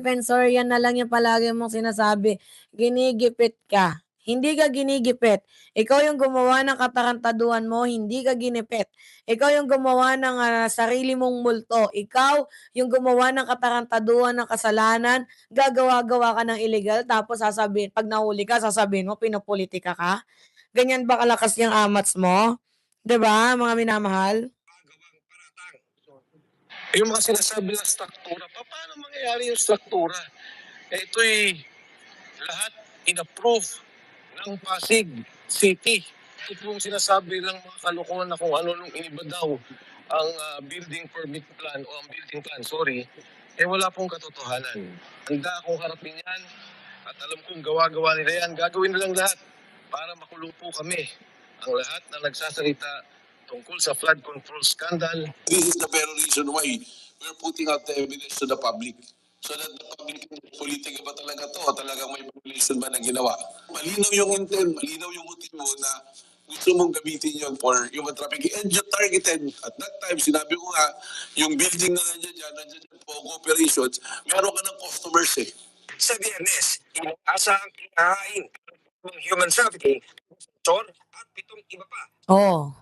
Defensor, yan na lang yung palagi mong sinasabi, ginigipit ka. Hindi ka ginigipit. Ikaw yung gumawa ng katarantaduhan mo, hindi ka ginipit. Ikaw yung gumawa ng sarili mong multo. Ikaw yung gumawa ng katarantaduhan ng kasalanan, gagawa-gawa ka ng illegal, tapos sasabihin, pag nahuli ka, sasabihin mo, pinopolitika ka. Ganyan ba kalakas yung amats mo? 'Di ba, mga minamahal? Magawang paratang. Yung mga sinasabi na struktura, paano mangyayari yung struktura? Ito'y lahat in-approve ng Pasig City. Ito pong sinasabi ng mga kalokohan na kung ano nung iniba daw ang building permit plan o ang building plan, sorry, wala pong katotohanan. Handa akong harapin yan at alam kong gawa-gawa nila yan. Gagawin nilang lahat para makulong po kami. Ang lahat na nagsasalita tungkol sa flood control scandal. This is the very reason why we're putting out the evidence to the public. So that the public, politika ba talaga to? O talagang may violation ba na ginawa? Malinaw yung intent, malinaw yung motibo na gusto mong gamitin yun for human trafficking. And you targeted, at that time, sinabi ko nga, yung building na nandiyan dyan po operations, meron ka ng customers eh. Sa Biyernes, inaasahang kinahain ng human trafficking, at 7 iba pa. Oh,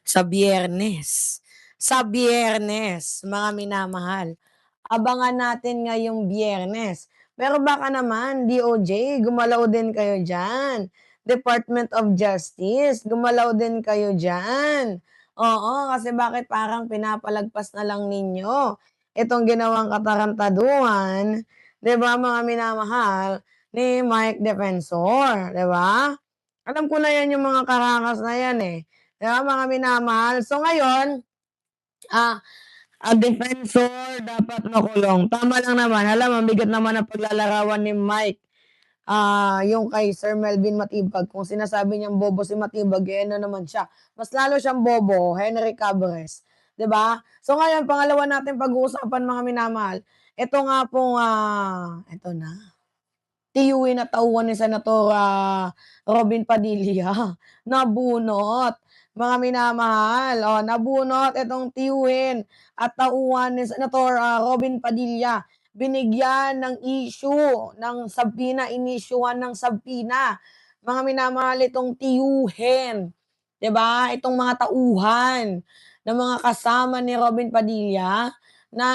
sa Biyernes. Sa Biyernes, mga minamahal. Abangan natin ngayong Biyernes. Pero baka naman, DOJ, gumalaw din kayo dyan. Department of Justice, gumalaw din kayo dyan. Oo, kasi bakit parang pinapalagpas na lang ninyo itong ginawang katarantaduhan, 'di ba, mga minamahal, ni Mike Defensor, 'di ba? Alam ko na yan yung mga karakas na yan eh. 'Di ba, mga minamahal? So ngayon, ah, defensor dapat makulong. Tama lang naman. Alam mo, bigat naman ang paglalarawan ni Mike. Yung kay Sir Melvin Matibag, kung sinasabi niyang bobo si Matibag, eh ano naman siya. Mas lalo siyang bobo, Henry Cabres. 'Di ba? So ngayon, pangalawa natin pag-uusapan, mga minamahal. Ito nga pong, ito na. Tiyuhin na tauhan ni Senator Robin Padilla, nabunot. Mga minamahal, nabunot itong tiyuhin at tauhan ni Senator Robin Padilla. Binigyan ng issue ng sabina, inisyuhan ng sabina. Mga minamahal, itong tiyuhin, 'di ba? Itong mga tauhan ng mga kasama ni Robin Padilla na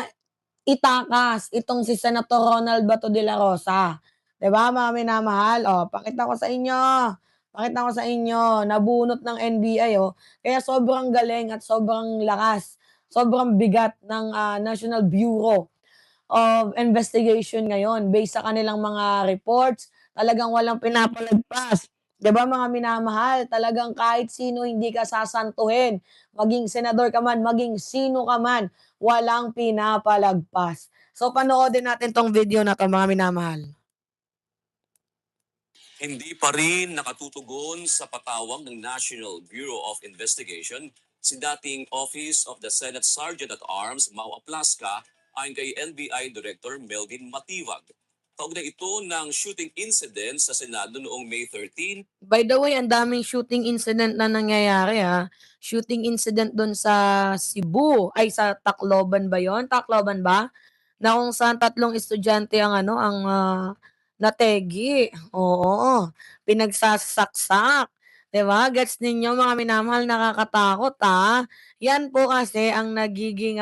itakas itong si Senator Ronald Bato de la Rosa. 'Di ba, mga minamahal? Pakita ko sa inyo, pakita ko sa inyo, nabunot ng NBI, Kaya sobrang galing at sobrang lakas, sobrang bigat ng, National Bureau of Investigation ngayon. Based sa kanilang mga reports, talagang walang pinapalagpas. 'Di ba, mga minamahal, talagang kahit sino hindi ka sasantuhin, maging senador ka man, maging sino ka man, walang pinapalagpas. So panoodin natin 'tong video na 'to, mga minamahal. Hindi pa rin nakatutugon sa patawag ng National Bureau of Investigation si dating Office of the Senate Sergeant at Arms Mau Aplaska ayon kay NBI Director Melvin Matibag. Kaugnay ito ng shooting incident sa Senado noong May 13. By the way, ang daming shooting incident na nangyayari, Shooting incident do'n sa Cebu, ay sa Tacloban ba 'yon? Tacloban ba? Na kung saan 3 estudyante ang ano, ang, nategi, oo, pinagsasaksak, 'di ba? Gets ninyo, mga minamahal, nakakatakot, 'Yan po kasi ang nagiging,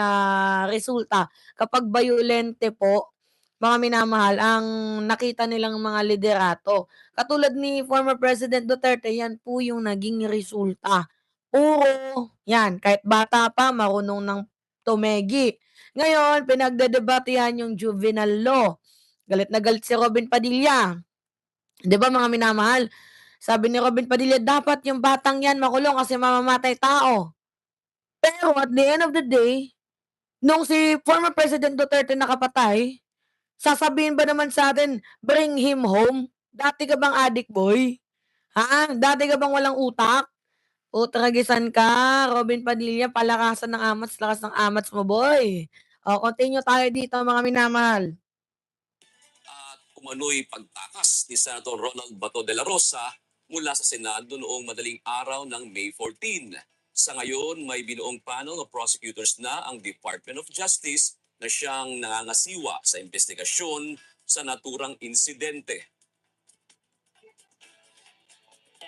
resulta kapag bayolente po, mga minamahal, ang nakita nilang mga liderato. Katulad ni former President Duterte, 'yan po yung naging resulta. Puro 'yan, kahit bata pa marunong ng tumegi. Ngayon pinagdedebatehan yung juvenile law. Galit na galit si Robin Padilla. 'Di ba, mga minamahal? Sabi ni Robin Padilla, dapat yung batang 'yan makulong kasi mamamatay tao. Pero at the end of the day, nung si former President Duterte nakapatay, sasabihin ba naman sa'tin, "Bring him home"? Dati ka bang adik boy? Dati ka bang walang utak? Utragisan ka, Robin Padilla, palakasan ng amats, lakas ng amats mo, boy. Continue tayo dito, mga minamahal. At umano'y pagtakas ni Senator Ronald Bato de la Rosa mula sa Senado noong madaling araw ng May 14. Sa ngayon, may binuong panel of prosecutors na ang Department of Justice na siyang nangangasiwa sa investigasyon sa naturang insidente.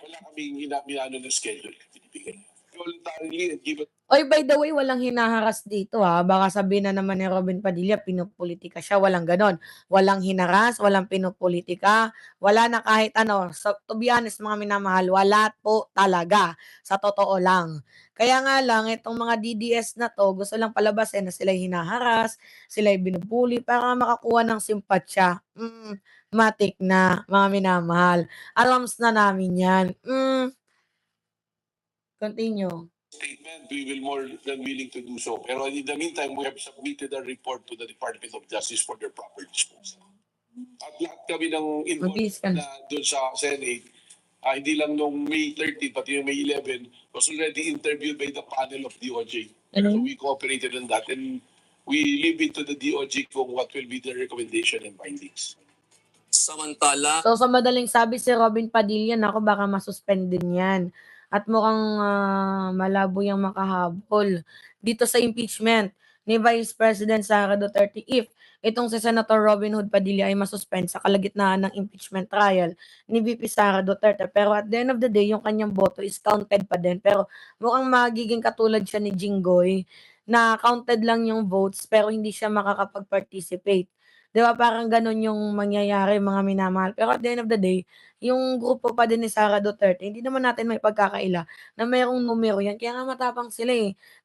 Wala kaming minano ng schedule. Binibigay. Voluntarily and given. Oy, by the way, walang hinaharas dito, baka sabihin na naman ni Robin Padilla pinopolitika siya, walang gano'n. Walang hinaras, walang pinopolitika, wala na kahit ano. So, to be honest mga minamahal, wala po talaga, sa totoo lang. Kaya nga lang itong mga DDS na 'to gusto lang palabasin na sila'y hinaharas, sila'y binubully para makakuha ng simpatsya. Matik na mga minamahal, alams na namin 'yan. Continue. Statement, we will more than willing to do so. Pero in the meantime, we have submitted a report to the Department of Justice for their proper disposal. At lahat kami ng Mabilis ka involved na. na doon sa Senate, hindi lang nung May 13, pati yung May 11, was already interviewed by the panel of DOJ. So we cooperated on that and we leave it to the DOJ kung what will be their recommendation and findings. Samantala, So, sa madaling sabi si Robin Padilla, naku baka ma-suspend din 'yan at mukhang, malabo yang makahabol dito sa impeachment ni Vice President Sara Duterte if itong si Senator Robin Hood Padilla ay ma-suspend sa kalagitnaan ng impeachment trial ni VP Sara Duterte. Pero at the end of the day, yung kanyang boto is counted pa din. Pero mukhang magiging katulad siya ni Jinggoy na counted lang yung votes pero hindi siya makakapag-participate. 'Di ba parang gano'n yung mangyayari mga minamahal. Pero at the end of the day, yung grupo pa din ni Sara Duterte hindi naman natin maipagkakaila na mayroong numero 'yan. Kaya nga matapang sila,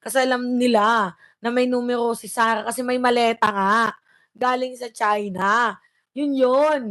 kasi alam nila na may numero si Sara kasi may maleta nga galing sa China. Yun yun,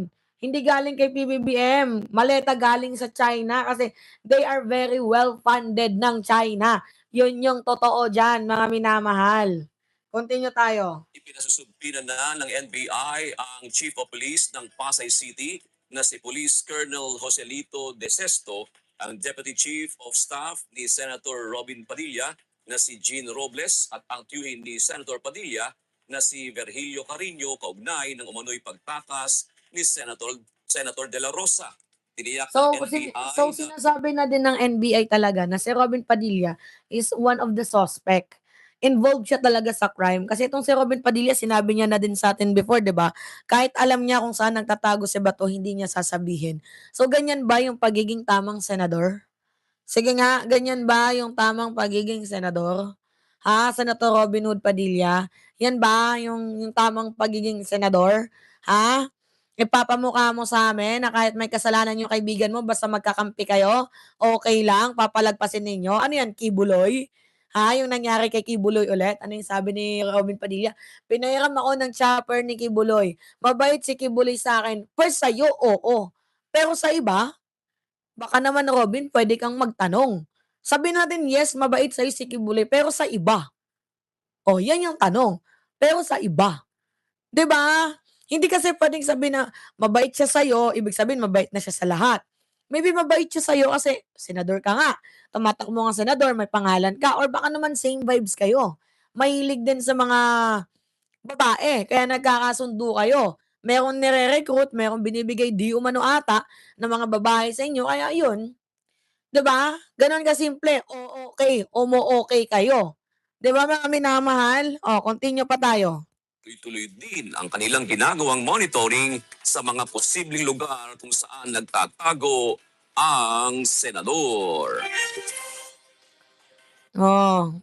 hindi galing kay PBBM, maleta galing sa China kasi they are very well funded ng China. Yun yung totoo diyan mga minamahal. Continue tayo. ipinasusumpina na ng NBI ang Chief of Police ng Pasay City na si Police Colonel Joselito De Sesto, ang Deputy Chief of Staff ni Senator Robin Padilla na si Jean Robles at ang tiyuhin ni Senator Padilla na si Virgilio Carino kaugnay ng umano'y pagtakas ni Senator De La Rosa. Tiniyak ng NBI na Sinasabi na din ng NBI talaga na si Robin Padilla is one of the suspect. Involved siya talaga sa crime kasi itong si Robin Padilla sinabi niya na din sa atin before, 'di ba? Kahit alam niya kung saan nagtatago si Bato, hindi niya sasabihin. So ganyan ba yung pagiging tamang senador? Sige nga, ganyan ba yung tamang pagiging senador? Senator Robin Hood Padilla? Yan ba yung tamang pagiging senador? Ha? Ipapamukha mo sa amin na kahit may kasalanan yung kaibigan mo basta magkakampi kayo, okay lang, papalagpasin ninyo? Ano yan, Kibuloy? Yung nangyari kay Kibuloy ulit? Ano yung sabi ni Robin Padilla? Pinahiram ako ng chopper ni Kibuloy. Mabait si Kibuloy sa akin. First sa'yo, oo. Pero sa iba, baka naman Robin puwede kang magtanong. Sabihin natin, yes, mabait sa'yo si Kibuloy, pero sa iba? Oh, 'yan yung tanong. Pero sa iba, 'di ba? Hindi kasi puwedeng sabihin na mabait siya sa'yo, ibig sabihin mabait na siya sa lahat. Maybe mabait siya sa'yo kasi senador ka nga, tumatakbo ngang senador, may pangalan ka or baka naman same vibes kayo. Mahilig din sa mga babae kaya nagkakasundo kayo. Merong nire-recruit, merong binibigay di umano ata na mga babae sa inyo kaya yun, 'di ba? Gano'n kasimple, o-okey, umo-okey kayo. 'Di ba mga minamahal? Oh, continue pa tayo. tuloy-tuloy din ang kanilang ginagawang monitoring sa mga posibleng lugar kung saan nagtatago ang senador. Oh,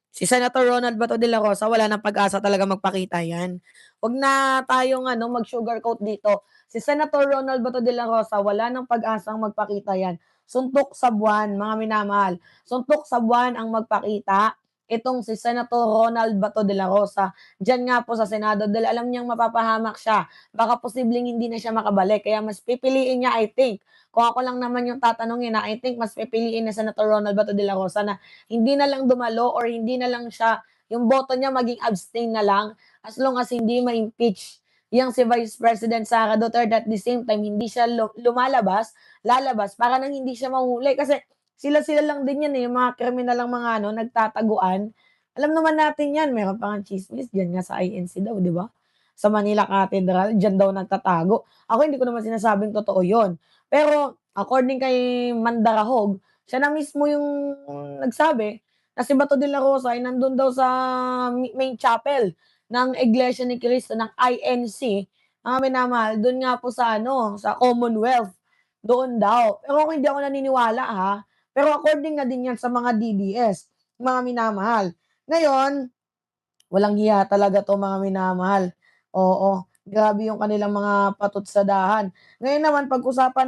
si Senator Ronald Bato de la Rosa wala ng pag-asa talaga magpakita 'yan. 'Wag na tayong ano, mag-sugarcoat dito. Si Senator Ronald Bato de la Rosa wala ng pag-asang magpakita 'yan. Suntok sa buwan, mga minamahal. Suntok sa buwan ang magpakita itong si Senator Ronald Bato de la Rosa diyan nga po sa Senado dahil alam niyang mapapahamak siya. Baka posibleng hindi na siya makabalik kaya mas pipiliin niya I think, kung ako lang naman yung tatanungin, I think mas pipiliin ni Senator Ronald Bato de la Rosa na hindi na lang dumalo or hindi na lang siya yung boto niya maging abstain na lang as long as hindi ma-impeach yang si Vice President Sara Duterte at the same time hindi siya lalabas para nang hindi siya mahuli kasi sila-sila lang din yan, yung mga kriminal lang mga ano, nagtataguan. Alam naman natin yan, meron pa ngang tsismis diyan nga sa INC daw, 'di ba? Sa Manila Cathedral, diyan daw nagtatago. Ako hindi ko naman sinasabing totoo 'yon. Pero according kay Mandarahog, siya na mismo yung nagsabi na si Bato de la Rosa ay nandun daw sa main chapel ng Iglesia ni Cristo, ng INC, mga minamahal, dun nga po sa ano, sa Commonwealth, doon daw. Pero ako hindi ako naniniwala ha, pero according na din yan sa mga DDS, mga minamahal. Ngayon, walang hiya talaga 'to mga minamahal. Oo, grabe yung kanilang mga patutsadahan. Ngayon naman pag-usapan